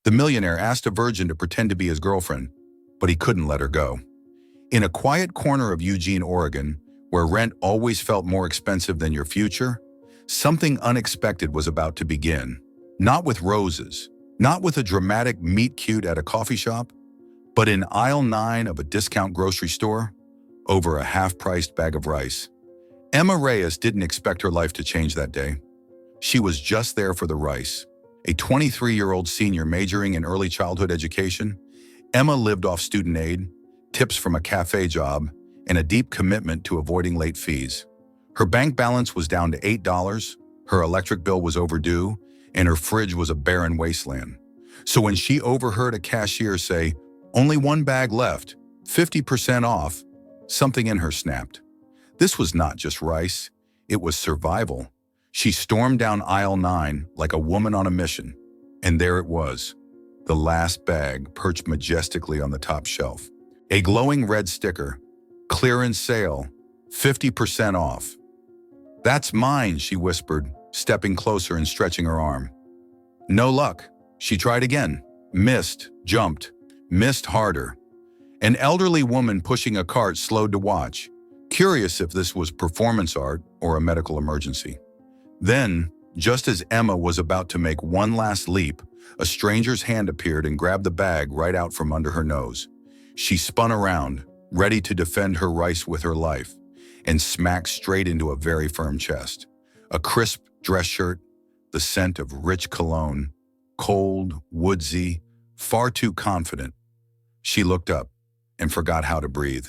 The millionaire asked a virgin to pretend to be his girlfriend, but he couldn't let her go. In a quiet corner of Eugene, Oregon, where rent always felt more expensive than your future, something unexpected was about to begin. Not with roses, not with a dramatic meet-cute at a coffee shop, but in aisle 9 of a discount grocery store, over a half-priced bag of rice. Emma Reyes didn't expect her life to change that day. She was just there for the rice. A 23-year-old senior majoring in early childhood education, Emma lived off student aid, tips from a cafe job, and a deep commitment to avoiding late fees. Her bank balance was down to $8, her electric bill was overdue, and her fridge was a barren wasteland. So when she overheard a cashier say, "Only one bag left, 50% off," something in her snapped. This was not just rice, it was survival. She stormed down aisle 9 like a woman on a mission, and there it was, the last bag perched majestically on the top shelf. A glowing red sticker, "Clearance sale, 50% off." "That's mine," she whispered, stepping closer and stretching her arm. No luck. She tried again. Missed, jumped, missed harder. An elderly woman pushing a cart slowed to watch, curious if this was performance art or a medical emergency. Then, just as Emma was about to make one last leap, a stranger's hand appeared and grabbed the bag right out from under her nose. She spun around, ready to defend her rice with her life, and smacked straight into a very firm chest. A crisp dress shirt, the scent of rich cologne, cold, woodsy, far too confident. She looked up and forgot how to breathe.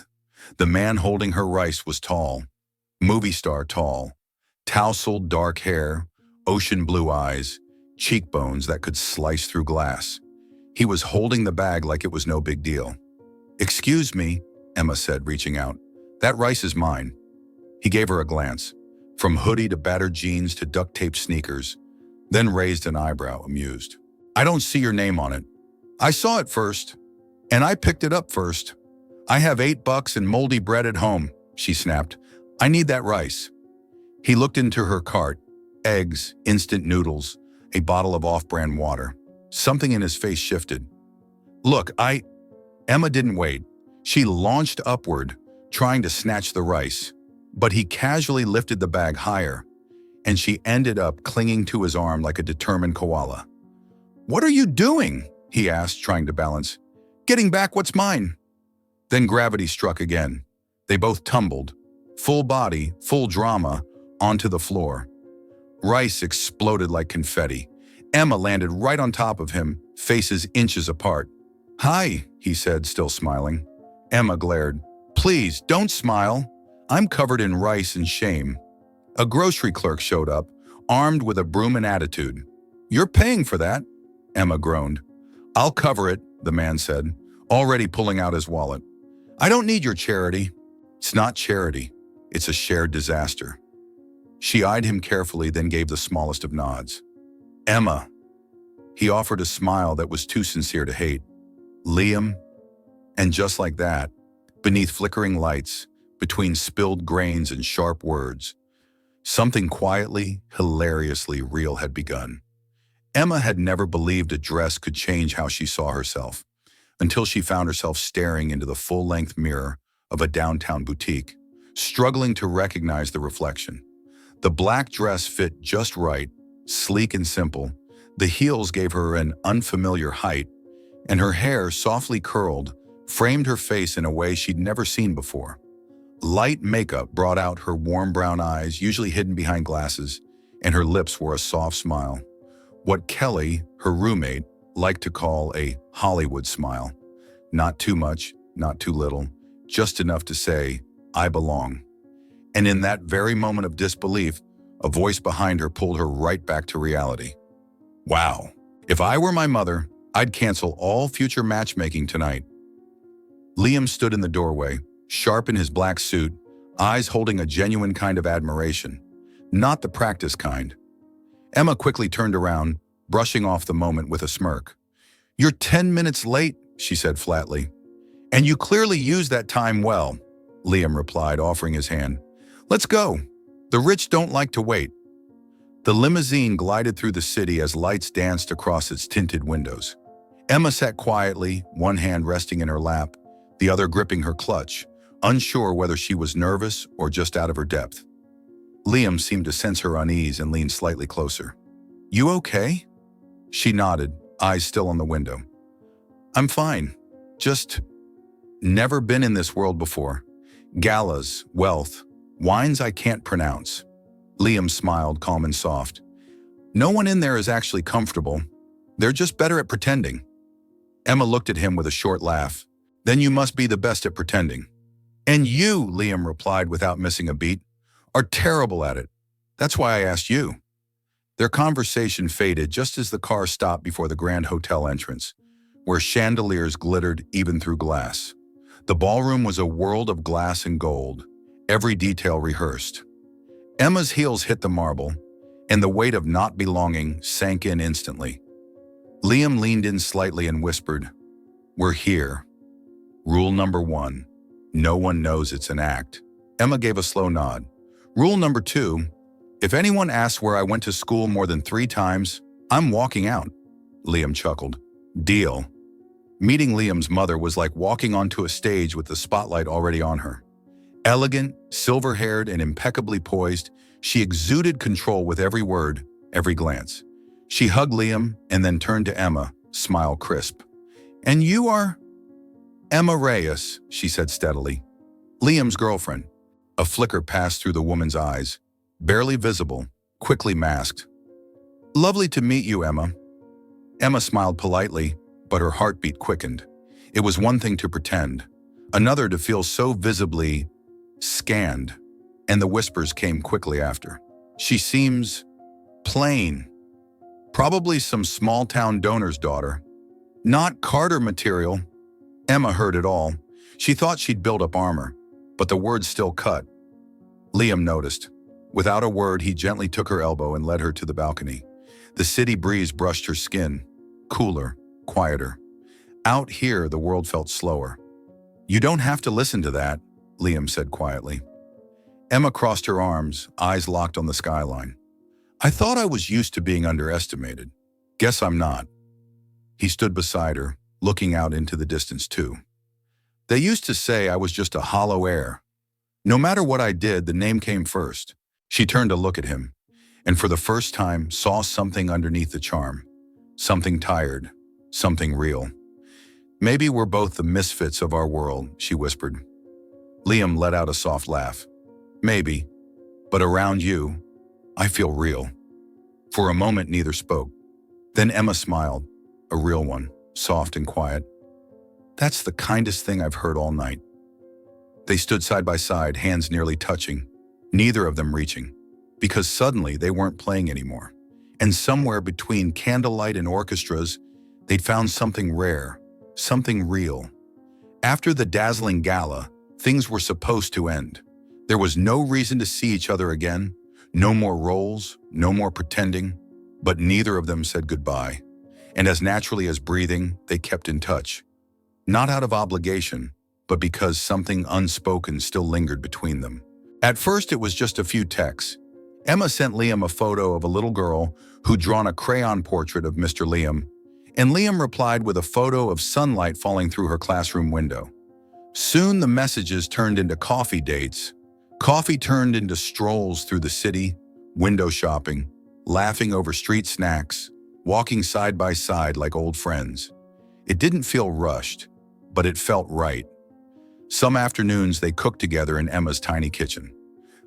The man holding her rice was tall, movie star tall, tousled dark hair, ocean blue eyes, cheekbones that could slice through glass. He was holding the bag like it was no big deal. "Excuse me," Emma said, reaching out. "That rice is mine." He gave her a glance, from hoodie to battered jeans to duct-taped sneakers, then raised an eyebrow, amused. "I don't see your name on it." "I saw it first, and I picked it up first. I have $8 and moldy bread at home," she snapped. "I need that rice." He looked into her cart, eggs, instant noodles, a bottle of off-brand water. Something in his face shifted. "Look, Emma didn't wait. She launched upward, trying to snatch the rice, but he casually lifted the bag higher, and she ended up clinging to his arm like a determined koala. "What are you doing?" he asked, trying to balance. "Getting back what's mine." Then gravity struck again. They both tumbled, full body, full drama, onto the floor. Rice exploded like confetti. Emma landed right on top of him, faces inches apart. "Hi," he said, still smiling. Emma glared. "Please, don't smile. I'm covered in rice and shame." A grocery clerk showed up, armed with a broom and attitude. "You're paying for that," Emma groaned. "I'll cover it," the man said, already pulling out his wallet. "I don't need your charity." "It's not charity. It's a shared disaster." She eyed him carefully, then gave the smallest of nods. "Emma." He offered a smile that was too sincere to hate. "Liam." And just like that, beneath flickering lights, between spilled grains and sharp words, something quietly, hilariously real had begun. Emma had never believed a dress could change how she saw herself, until she found herself staring into the full-length mirror of a downtown boutique, struggling to recognize the reflection. The black dress fit just right, sleek and simple. The heels gave her an unfamiliar height, and her hair, softly curled, framed her face in a way she'd never seen before. Light makeup brought out her warm brown eyes, usually hidden behind glasses, and her lips wore a soft smile. What Kelly, her roommate, liked to call a Hollywood smile. Not too much, not too little, just enough to say, "I belong." And in that very moment of disbelief, a voice behind her pulled her right back to reality. "Wow, if I were my mother, I'd cancel all future matchmaking tonight." Liam stood in the doorway, sharp in his black suit, eyes holding a genuine kind of admiration, not the practice kind. Emma quickly turned around, brushing off the moment with a smirk. "You're 10 minutes late," she said flatly. "And you clearly used that time well," Liam replied, offering his hand. "Let's go. The rich don't like to wait." The limousine glided through the city as lights danced across its tinted windows. Emma sat quietly, one hand resting in her lap, the other gripping her clutch, unsure whether she was nervous or just out of her depth. Liam seemed to sense her unease and leaned slightly closer. "You okay?" She nodded, eyes still on the window. "I'm fine. Just never been in this world before. Galas, wealth, wines I can't pronounce." Liam smiled, calm and soft. "No one in there is actually comfortable. They're just better at pretending." Emma looked at him with a short laugh. "Then you must be the best at pretending." "And you," Liam replied without missing a beat, "are terrible at it. That's why I asked you." Their conversation faded just as the car stopped before the Grand Hotel entrance, where chandeliers glittered even through glass. The ballroom was a world of glass and gold, every detail rehearsed. Emma's heels hit the marble, and the weight of not belonging sank in instantly. Liam leaned in slightly and whispered, "We're here. Rule number 1, no one knows it's an act." Emma gave a slow nod. "Rule number 2, if anyone asks where I went to school more than 3 times, I'm walking out." Liam chuckled. "Deal." Meeting Liam's mother was like walking onto a stage with the spotlight already on her. Elegant, silver-haired, and impeccably poised, she exuded control with every word, every glance. She hugged Liam and then turned to Emma, smile crisp. "And you are?" "Emma Reyes," she said steadily. "Liam's girlfriend." A flicker passed through the woman's eyes, barely visible, quickly masked. "Lovely to meet you, Emma." Emma smiled politely, but her heartbeat quickened. It was one thing to pretend, another to feel so visibly scanned, and the whispers came quickly after. "She seems plain. Probably some small-town donor's daughter. Not Carter material." Emma heard it all. She thought she'd built up armor, but the words still cut. Liam noticed. Without a word, he gently took her elbow and led her to the balcony. The city breeze brushed her skin, cooler, quieter. Out here, the world felt slower. "You don't have to listen to that," Liam said quietly. Emma crossed her arms, eyes locked on the skyline. "I thought I was used to being underestimated. Guess I'm not." He stood beside her, looking out into the distance too. "They used to say I was just a hollow air. No matter what I did, the name came first." She turned to look at him, and for the first time saw something underneath the charm. Something tired, something real. "Maybe we're both the misfits of our world," she whispered. Liam let out a soft laugh. "Maybe, but around you, I feel real." For a moment, neither spoke. Then Emma smiled, a real one, soft and quiet. "That's the kindest thing I've heard all night." They stood side by side, hands nearly touching, neither of them reaching, because suddenly they weren't playing anymore. And somewhere between candlelight and orchestras, they'd found something rare, something real. After the dazzling gala, things were supposed to end. There was no reason to see each other again, no more roles, no more pretending, but neither of them said goodbye. And as naturally as breathing, they kept in touch. Not out of obligation, but because something unspoken still lingered between them. At first, it was just a few texts. Emma sent Liam a photo of a little girl who'd drawn a crayon portrait of Mr. Liam, and Liam replied with a photo of sunlight falling through her classroom window. Soon the messages turned into coffee dates. Coffee turned into strolls through the city, window shopping, laughing over street snacks, walking side by side like old friends. It didn't feel rushed, but it felt right. Some afternoons they cooked together in Emma's tiny kitchen.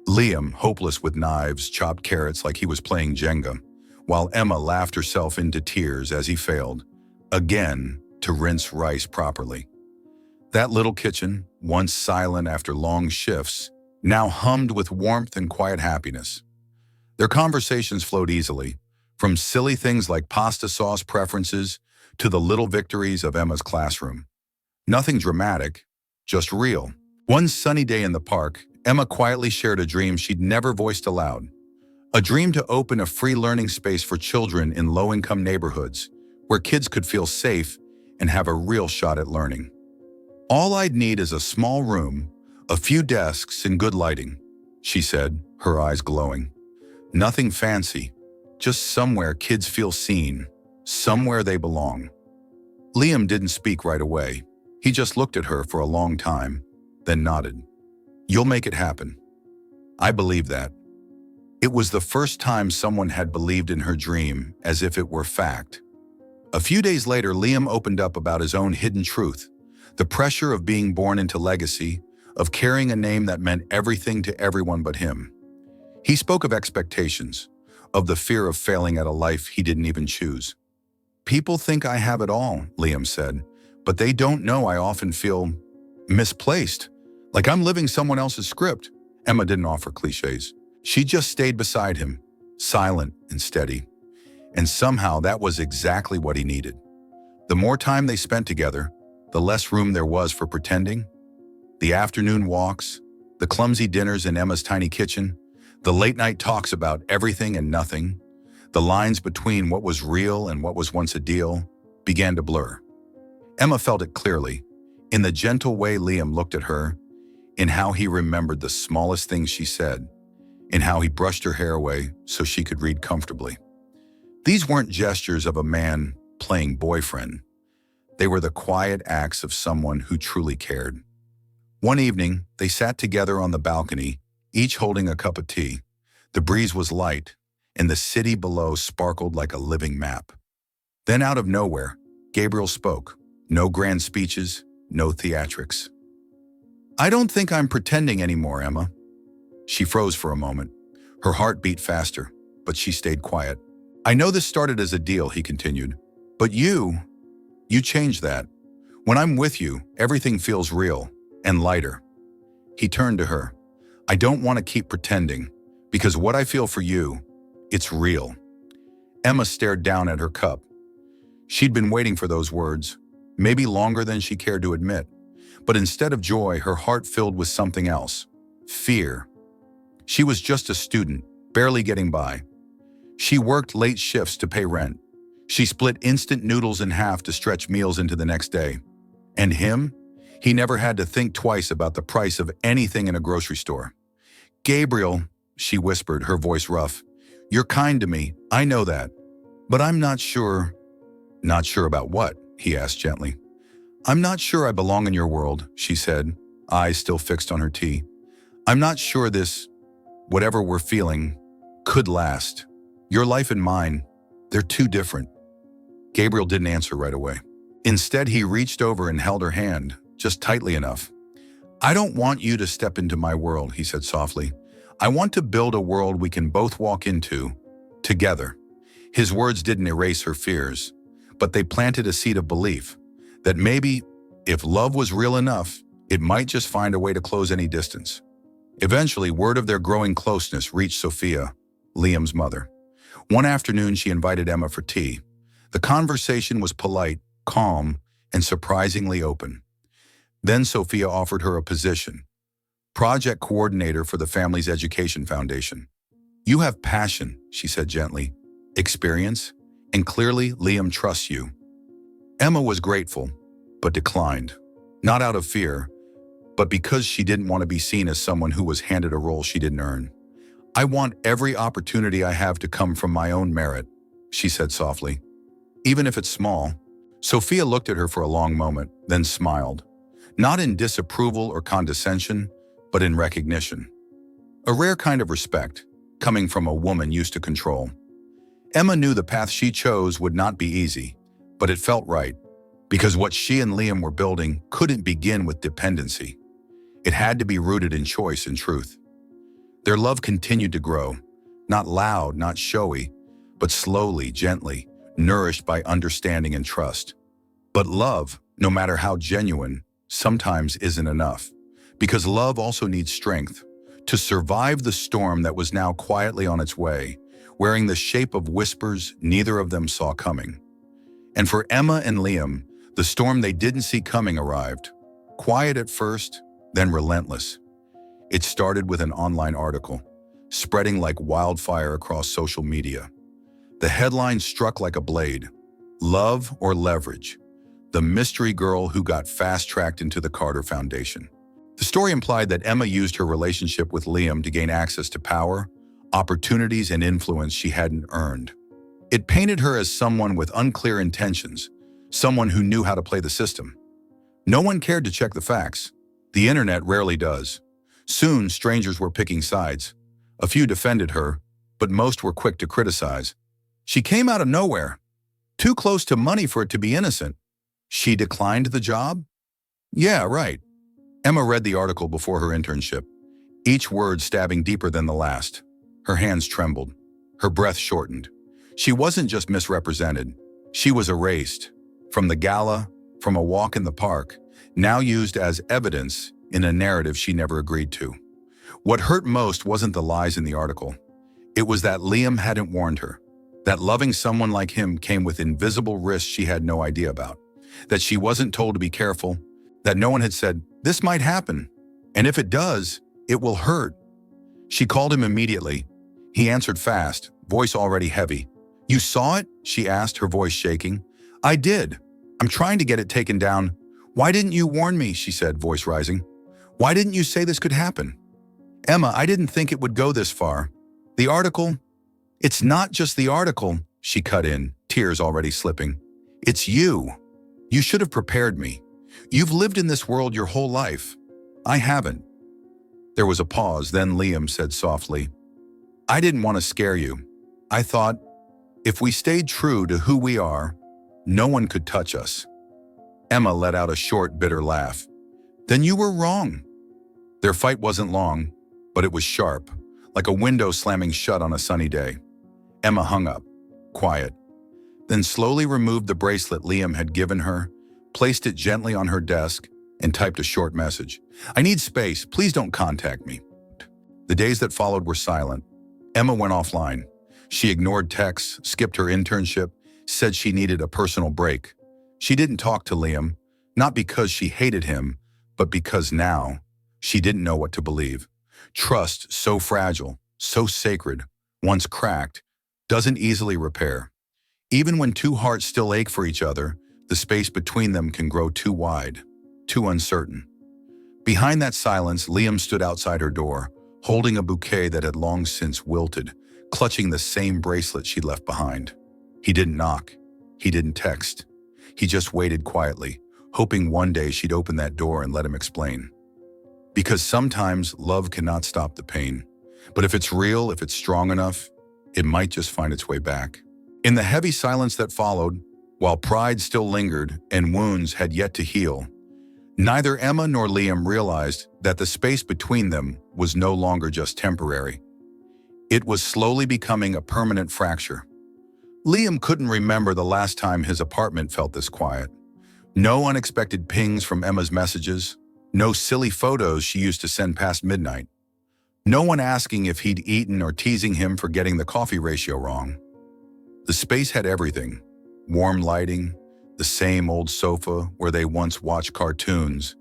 Liam, hopeless with knives, chopped carrots like he was playing Jenga, while Emma laughed herself into tears as he failed, again, to rinse rice properly. That little kitchen, once silent after long shifts, now hummed with warmth and quiet happiness. Their conversations flowed easily, from silly things like pasta sauce preferences to the little victories of Emma's classroom. Nothing dramatic, just real. One sunny day in the park, Emma quietly shared a dream she'd never voiced aloud. A dream to open a free learning space for children in low-income neighborhoods, where kids could feel safe and have a real shot at learning. "All I'd need is a small room, a few desks, and good lighting," she said, her eyes glowing. "Nothing fancy, just somewhere kids feel seen, somewhere they belong." Liam didn't speak right away. He just looked at her for a long time, then nodded. You'll make it happen. I believe that. It was the first time someone had believed in her dream as if it were fact. A few days later, Liam opened up about his own hidden truth, the pressure of being born into legacy, of carrying a name that meant everything to everyone but him. He spoke of expectations, of the fear of failing at a life he didn't even choose. People think I have it all, Liam said, but they don't know I often feel misplaced, like I'm living someone else's script. Emma didn't offer cliches. She just stayed beside him, silent and steady. And somehow that was exactly what he needed. The more time they spent together, the less room there was for pretending. The afternoon walks, the clumsy dinners in Emma's tiny kitchen, the late-night talks about everything and nothing, the lines between what was real and what was once a deal began to blur. Emma felt it clearly, in the gentle way Liam looked at her, in how he remembered the smallest things she said, in how he brushed her hair away so she could read comfortably. These weren't gestures of a man playing boyfriend. They were the quiet acts of someone who truly cared. One evening, they sat together on the balcony, each holding a cup of tea. The breeze was light, and the city below sparkled like a living map. Then out of nowhere, Gabriel spoke. No grand speeches, no theatrics. I don't think I'm pretending anymore, Emma. She froze for a moment. Her heart beat faster, but she stayed quiet. I know this started as a deal, he continued, but you changed that. When I'm with you, everything feels real and lighter. He turned to her. I don't want to keep pretending, because what I feel for you, it's real. Emma stared down at her cup. She'd been waiting for those words, maybe longer than she cared to admit. But instead of joy, her heart filled with something else. Fear. She was just a student, barely getting by. She worked late shifts to pay rent. She split instant noodles in half to stretch meals into the next day. And him? He never had to think twice about the price of anything in a grocery store. Gabriel, she whispered, her voice rough, you're kind to me, I know that. But I'm not sure. Not sure about what? He asked gently. I'm not sure I belong in your world, she said, eyes still fixed on her tea. I'm not sure this, whatever we're feeling, could last. Your life and mine, they're too different. Gabriel didn't answer right away. Instead, he reached over and held her hand, just tightly enough. I don't want you to step into my world, he said softly. I want to build a world we can both walk into, together. His words didn't erase her fears, but they planted a seed of belief that maybe, if love was real enough, it might just find a way to close any distance. Eventually, word of their growing closeness reached Sophia, Liam's mother. One afternoon, she invited Emma for tea. The conversation was polite, calm, and surprisingly open. Then Sophia offered her a position, project coordinator for the family's education foundation. You have passion, she said gently, experience, and clearly Liam trusts you. Emma was grateful, but declined, not out of fear, but because she didn't want to be seen as someone who was handed a role she didn't earn. I want every opportunity I have to come from my own merit, she said softly. Even if it's small. Sophia looked at her for a long moment, then smiled. Not in disapproval or condescension, but in recognition. A rare kind of respect, coming from a woman used to control. Emma knew the path she chose would not be easy, but it felt right, because what she and Liam were building couldn't begin with dependency. It had to be rooted in choice and truth. Their love continued to grow, not loud, not showy, but slowly, gently, nourished by understanding and trust. But love, no matter how genuine, sometimes isn't enough, because love also needs strength to survive the storm that was now quietly on its way, wearing the shape of whispers neither of them saw coming. And for Emma and Liam, the storm they didn't see coming arrived, quiet at first, then relentless. It started with an online article, spreading like wildfire across social media. The headline struck like a blade, Love or Leverage, the mystery girl who got fast-tracked into the Carter Foundation. The story implied that Emma used her relationship with Liam to gain access to power, opportunities, and influence she hadn't earned. It painted her as someone with unclear intentions, someone who knew how to play the system. No one cared to check the facts. The internet rarely does. Soon, strangers were picking sides. A few defended her, but most were quick to criticize. She came out of nowhere, too close to money for it to be innocent. She declined the job? Yeah, right. Emma read the article before her internship, each word stabbing deeper than the last. Her hands trembled. Her breath shortened. She wasn't just misrepresented. She was erased. From the gala, from a walk in the park, now used as evidence in a narrative she never agreed to. What hurt most wasn't the lies in the article. It was that Liam hadn't warned her. That loving someone like him came with invisible risks she had no idea about. That she wasn't told to be careful. That no one had said, this might happen. And if it does, it will hurt. She called him immediately. He answered fast, voice already heavy. You saw it? She asked, her voice shaking. I did. I'm trying to get it taken down. Why didn't you warn me? She said, voice rising. Why didn't you say this could happen? Emma, I didn't think it would go this far. The article? It's not just the article, she cut in, tears already slipping. It's you. You should have prepared me. You've lived in this world your whole life. I haven't. There was a pause, then Liam said softly, I didn't want to scare you. I thought, if we stayed true to who we are, no one could touch us. Emma let out a short, bitter laugh. Then you were wrong. Their fight wasn't long, but it was sharp, like a window slamming shut on a sunny day. Emma hung up, quiet, then slowly removed the bracelet Liam had given her, placed it gently on her desk, and typed a short message. I need space. Please don't contact me. The days that followed were silent. Emma went offline. She ignored texts, skipped her internship, said she needed a personal break. She didn't talk to Liam, not because she hated him, but because now she didn't know what to believe. Trust, so fragile, so sacred, once cracked, doesn't easily repair. Even when two hearts still ache for each other, the space between them can grow too wide, too uncertain. Behind that silence, Liam stood outside her door, holding a bouquet that had long since wilted, clutching the same bracelet she'd left behind. He didn't knock. He didn't text. He just waited quietly, hoping one day she'd open that door and let him explain. Because sometimes love cannot stop the pain. But if it's real, if it's strong enough, it might just find its way back. In the heavy silence that followed, while pride still lingered and wounds had yet to heal, neither Emma nor Liam realized that the space between them was no longer just temporary. It was slowly becoming a permanent fracture. Liam couldn't remember the last time his apartment felt this quiet. No unexpected pings from Emma's messages, no silly photos she used to send past midnight. No one asking if he'd eaten or teasing him for getting the coffee ratio wrong. The space had everything. Warm lighting, the same old sofa where they once watched cartoons,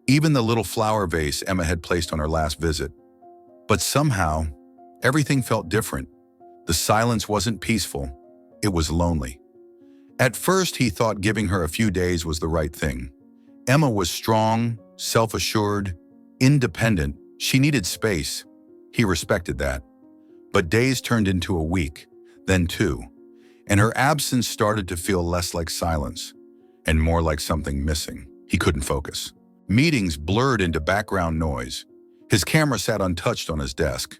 even the little flower vase Emma had placed on her last visit. But somehow, everything felt different. The silence wasn't peaceful. It was lonely. At first, he thought giving her a few days was the right thing. Emma was strong, self-assured, independent. She needed space. He respected that. But days turned into a week, then two, and her absence started to feel less like silence and more like something missing. He couldn't focus. Meetings blurred into background noise. His camera sat untouched on his desk.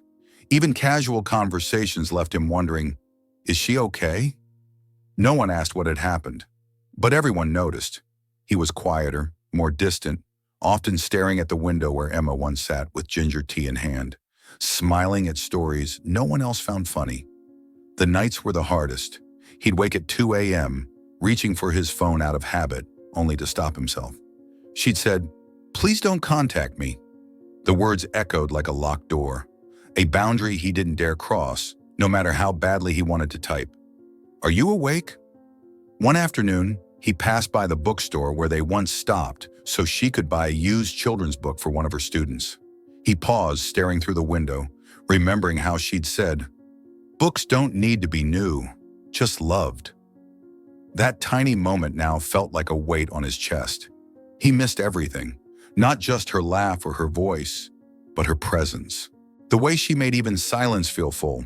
Even casual conversations left him wondering, is she okay? No one asked what had happened, but everyone noticed. He was quieter, more distant, often staring at the window where Emma once sat with ginger tea in hand, smiling at stories no one else found funny. The nights were the hardest. He'd wake at 2 a.m., reaching for his phone out of habit, only to stop himself. She'd said, "Please don't contact me." The words echoed like a locked door, a boundary he didn't dare cross, no matter how badly he wanted to type. "Are you awake?" One afternoon, he passed by the bookstore where they once stopped so she could buy a used children's book for one of her students. He paused, staring through the window, remembering how she'd said, "Books don't need to be new, just loved." That tiny moment now felt like a weight on his chest. He missed everything, not just her laugh or her voice, but her presence. The way she made even silence feel full.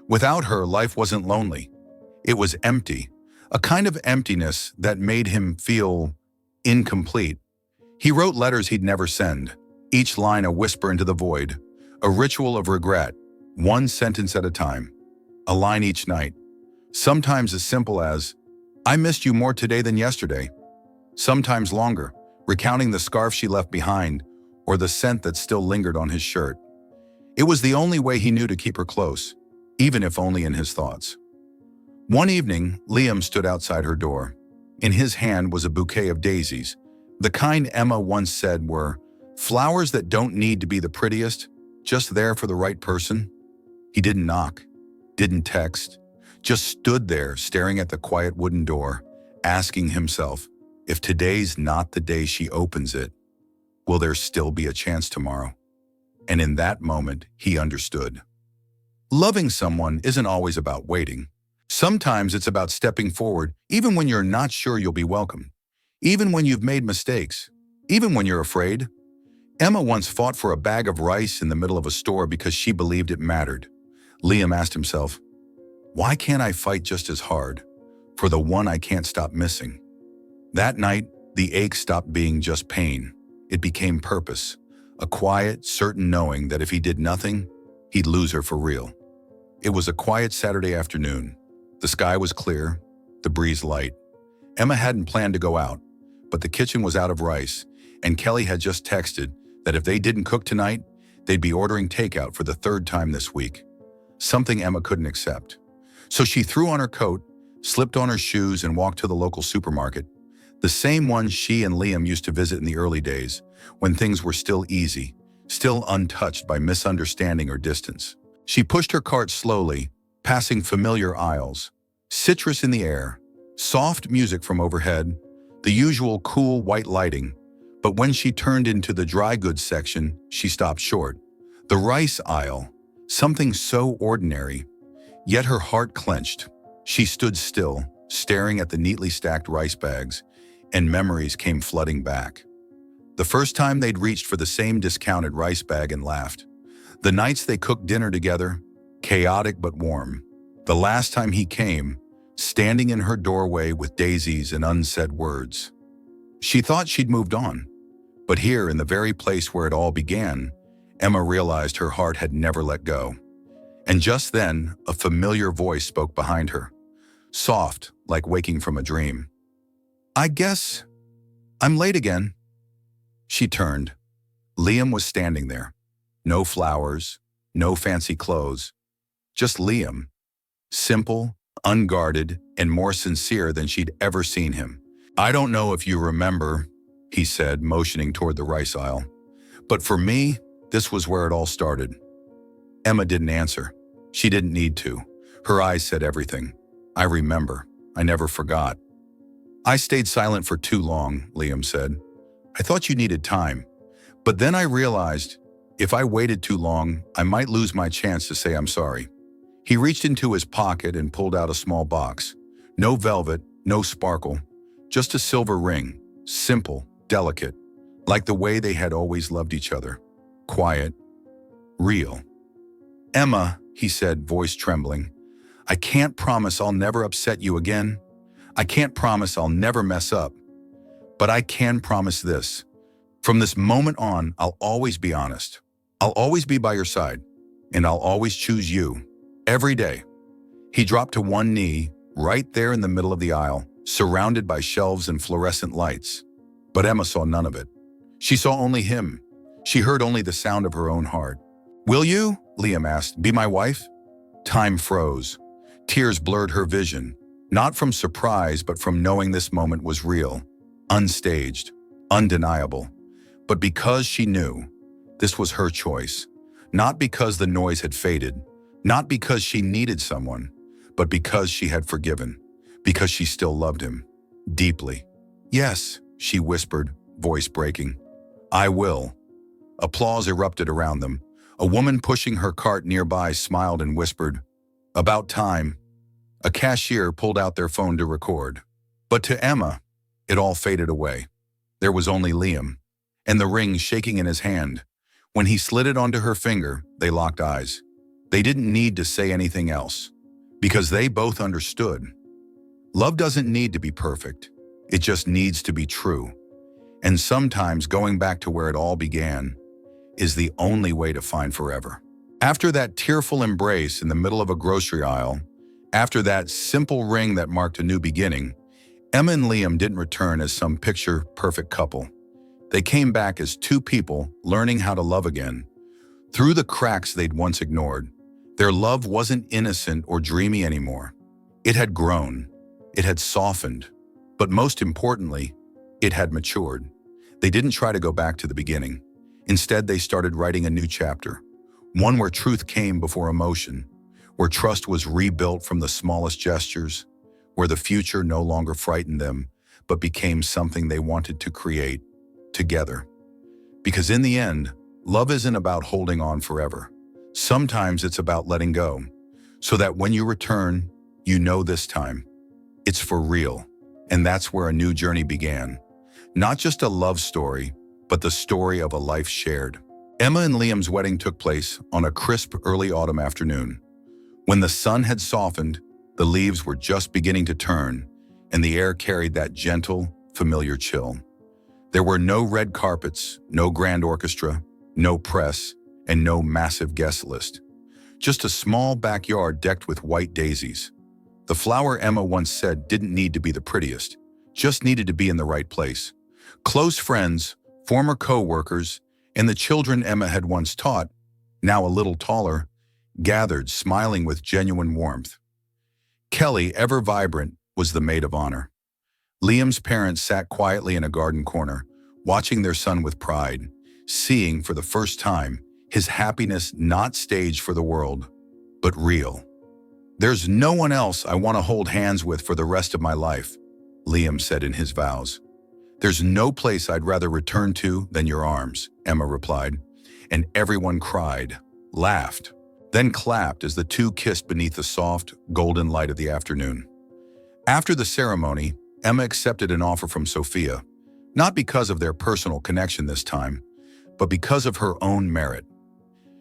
Without her, life wasn't lonely. It was empty, a kind of emptiness that made him feel incomplete. He wrote letters he'd never send, each line a whisper into the void, a ritual of regret, one sentence at a time, a line each night. Sometimes as simple as, "I missed you more today than yesterday." Sometimes longer, recounting the scarf she left behind or the scent that still lingered on his shirt. It was the only way he knew to keep her close, even if only in his thoughts. One evening, Liam stood outside her door. In his hand was a bouquet of daisies, the kind Emma once said were flowers that don't need to be the prettiest, just there for the right person. He didn't knock, didn't text, just stood there staring at the quiet wooden door, asking himself, if today's not the day she opens it, will there still be a chance tomorrow? And in that moment, he understood. Loving someone isn't always about waiting. Sometimes it's about stepping forward, even when you're not sure you'll be welcomed, even when you've made mistakes, even when you're afraid. Emma once fought for a bag of rice in the middle of a store because she believed it mattered. Liam asked himself, why can't I fight just as hard for the one I can't stop missing? That night, the ache stopped being just pain. It became purpose, a quiet, certain knowing that if he did nothing, he'd lose her for real. It was a quiet Saturday afternoon. The sky was clear, the breeze light. Emma hadn't planned to go out, but the kitchen was out of rice, and Kelly had just texted that if they didn't cook tonight, they'd be ordering takeout for the third time this week. Something Emma couldn't accept. So she threw on her coat, slipped on her shoes, and walked to the local supermarket, the same one she and Liam used to visit in the early days, when things were still easy, still untouched by misunderstanding or distance. She pushed her cart slowly, passing familiar aisles, citrus in the air, soft music from overhead, the usual cool white lighting. But when she turned into the dry goods section, she stopped short. The rice aisle, something so ordinary, yet her heart clenched. She stood still, staring at the neatly stacked rice bags, and memories came flooding back. The first time they'd reached for the same discounted rice bag and laughed. The nights they cooked dinner together, chaotic but warm. The last time he came, standing in her doorway with daisies and unsaid words. She thought she'd moved on, but here in the very place where it all began, Emma realized her heart had never let go. And just then, a familiar voice spoke behind her, soft, like waking from a dream. "I guess I'm late again." She turned. Liam was standing there. No flowers, no fancy clothes, just Liam. Simple, unguarded, and more sincere than she'd ever seen him. "I don't know if you remember," he said, motioning toward the rice aisle, "but for me, this was where it all started." Emma didn't answer. She didn't need to. Her eyes said everything. "I remember. I never forgot." "I stayed silent for too long," Liam said. "I thought you needed time. But then I realized if I waited too long, I might lose my chance to say I'm sorry." He reached into his pocket and pulled out a small box. No velvet, no sparkle, just a silver ring, simple, delicate, like the way they had always loved each other. Quiet, real. "Emma," he said, voice trembling, "I can't promise I'll never upset you again. I can't promise I'll never mess up. But I can promise this. From this moment on, I'll always be honest. I'll always be by your side. And I'll always choose you. Every day." He dropped to one knee, right there in the middle of the aisle, surrounded by shelves and fluorescent lights. But Emma saw none of it. She saw only him. She heard only the sound of her own heart. "Will you," Liam asked, "be my wife?" Time froze. Tears blurred her vision, not from surprise, but from knowing this moment was real, unstaged, undeniable. But because she knew, this was her choice. Not because the noise had faded, not because she needed someone, but because she had forgiven, because she still loved him, deeply. "Yes," she whispered, voice breaking. "I will." Applause erupted around them. A woman pushing her cart nearby smiled and whispered, "About time." A cashier pulled out their phone to record. But to Emma, it all faded away. There was only Liam, and the ring shaking in his hand. When he slid it onto her finger, they locked eyes. They didn't need to say anything else, because they both understood. Love doesn't need to be perfect. It just needs to be true. And sometimes going back to where it all began is the only way to find forever. After that tearful embrace in the middle of a grocery aisle, after that simple ring that marked a new beginning, Emma and Liam didn't return as some picture-perfect couple. They came back as two people learning how to love again. Through the cracks they'd once ignored, their love wasn't innocent or dreamy anymore. It had grown, it had softened, but most importantly, it had matured. They didn't try to go back to the beginning. Instead, they started writing a new chapter, one where truth came before emotion, where trust was rebuilt from the smallest gestures, where the future no longer frightened them, but became something they wanted to create together. Because in the end, love isn't about holding on forever. Sometimes it's about letting go, so that when you return, you know this time, it's for real. And that's where a new journey began. Not just a love story, but the story of a life shared. Emma and Liam's wedding took place on a crisp early autumn afternoon. When the sun had softened, the leaves were just beginning to turn, and the air carried that gentle, familiar chill. There were no red carpets, no grand orchestra, no press, and no massive guest list. Just a small backyard decked with white daisies. The flower Emma once said didn't need to be the prettiest, just needed to be in the right place. Close friends, former co-workers, and the children Emma had once taught, now a little taller, gathered, smiling with genuine warmth. Kelly, ever vibrant, was the maid of honor. Liam's parents sat quietly in a garden corner, watching their son with pride, seeing for the first time his happiness not staged for the world, but real. "There's no one else I want to hold hands with for the rest of my life," Liam said in his vows. "There's no place I'd rather return to than your arms," Emma replied, and everyone cried, laughed, then clapped as the two kissed beneath the soft, golden light of the afternoon. After the ceremony, Emma accepted an offer from Sophia, not because of their personal connection this time, but because of her own merit.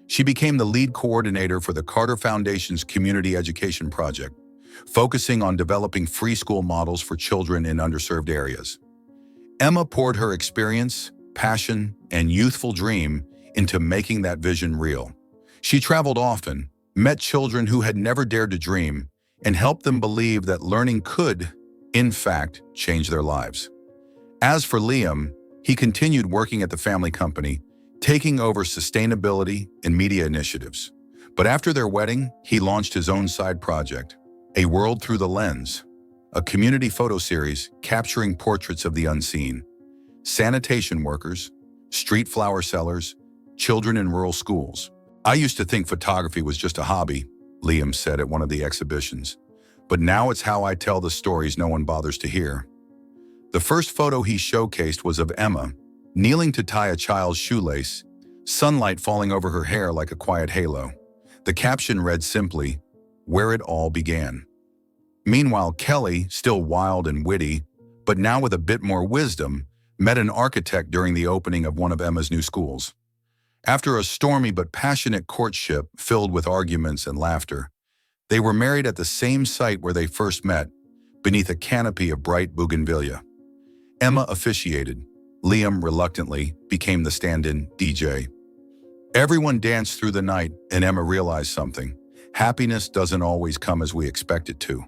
She became the lead coordinator for the Carter Foundation's community education project, focusing on developing free school models for children in underserved areas. Emma poured her experience, passion, and youthful dream into making that vision real. She traveled often, met children who had never dared to dream, and helped them believe that learning could, in fact, change their lives. As for Liam, he continued working at the family company, taking over sustainability and media initiatives. But after their wedding, he launched his own side project, A World Through the Lens, a community photo series capturing portraits of the unseen. Sanitation workers, street flower sellers, children in rural schools. "I used to think photography was just a hobby," Liam said at one of the exhibitions. "But now it's how I tell the stories no one bothers to hear." The first photo he showcased was of Emma, kneeling to tie a child's shoelace, sunlight falling over her hair like a quiet halo. The caption read simply, "Where it all began." Meanwhile, Kelly, still wild and witty, but now with a bit more wisdom, met an architect during the opening of one of Emma's new schools. After a stormy but passionate courtship filled with arguments and laughter, they were married at the same site where they first met, beneath a canopy of bright bougainvillea. Emma officiated. Liam, reluctantly, became the stand-in DJ. Everyone danced through the night, and Emma realized something. Happiness doesn't always come as we expect it to,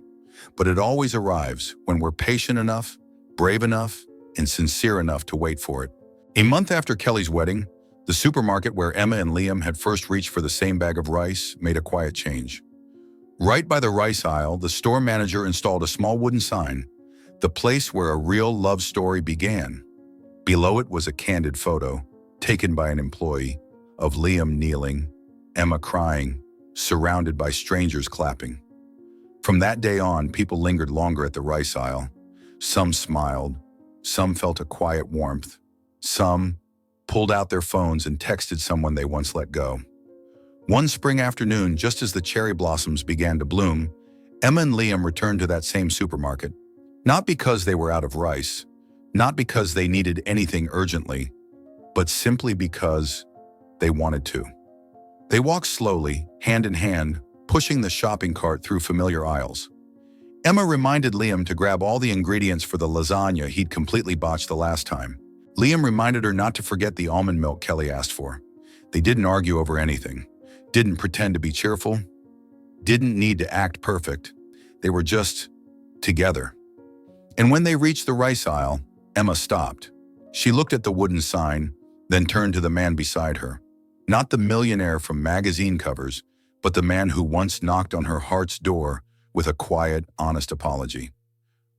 but it always arrives when we're patient enough, brave enough, and sincere enough to wait for it. A month after Kelly's wedding, the supermarket where Emma and Liam had first reached for the same bag of rice made a quiet change. Right by the rice aisle, the store manager installed a small wooden sign, "The place where a real love story began." Below it was a candid photo, taken by an employee, of Liam kneeling, Emma crying, surrounded by strangers clapping. From that day on, people lingered longer at the rice aisle. Some smiled, some felt a quiet warmth, some pulled out their phones and texted someone they once let go. One spring afternoon, just as the cherry blossoms began to bloom, Emma and Liam returned to that same supermarket, not because they were out of rice, not because they needed anything urgently, but simply because they wanted to. They walked slowly, hand in hand, pushing the shopping cart through familiar aisles. Emma reminded Liam to grab all the ingredients for the lasagna he'd completely botched the last time. Liam reminded her not to forget the almond milk Kelly asked for. They didn't argue over anything, didn't pretend to be cheerful, didn't need to act perfect. They were just together. And when they reached the rice aisle, Emma stopped. She looked at the wooden sign, then turned to the man beside her. Not the millionaire from magazine covers, but the man who once knocked on her heart's door with a quiet, honest apology.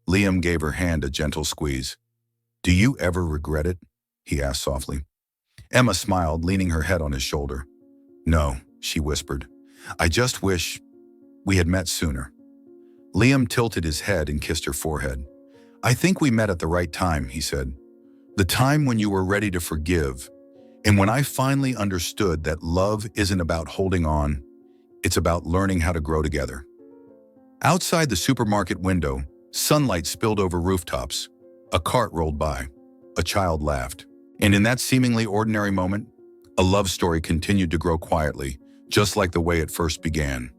Liam gave her hand a gentle squeeze. "Do you ever regret it?" he asked softly. Emma smiled, leaning her head on his shoulder. "No," she whispered. "I just wish we had met sooner." Liam tilted his head and kissed her forehead. "I think we met at the right time," he said. "The time when you were ready to forgive, and when I finally understood that love isn't about holding on, it's about learning how to grow together." Outside the supermarket window, sunlight spilled over rooftops. A cart rolled by. A child laughed. And in that seemingly ordinary moment, a love story continued to grow quietly, just like the way it first began.